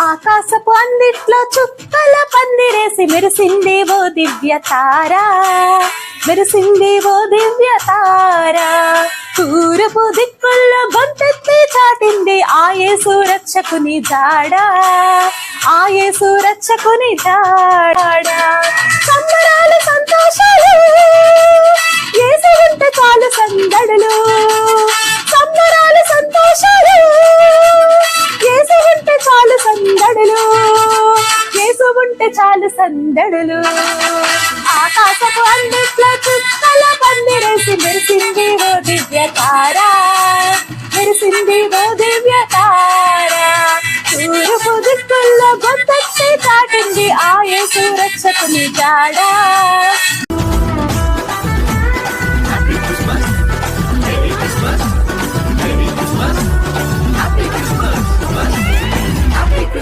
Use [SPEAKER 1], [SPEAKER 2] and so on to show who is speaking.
[SPEAKER 1] ఆకాశపు అందిట్లో చుక్కల పందిరేసి మెరిసింది ఓ దివ్య తారా, మెరిసింది ఓ దివ్య తారా. తూర్పు దిక్కుల్లో గొంతెత్తి చాటింది ఆ యేసు రక్షకుని జాడా, ఆ యేసు రక్షకుని జాడా. సంబరాలు సంతోషాలు యేసు ఉంటే చాలు సందడులు, సంబరాలు సంతోషాలు యేసు ఉంటే చాలు సందడులు, యేసు ఉంటే చాలు సందడులు. ఆకాశపు అందిట్లో చుక్కల పందిరేసి మెరిసింది ఓ దివ్య తారా, మెరిసింది ఓ దివ్య తారా. తూర్పు దిక్కుల్లో గొంతెత్తి చాటింది ఆ యేసు రక్షకుని జాడా.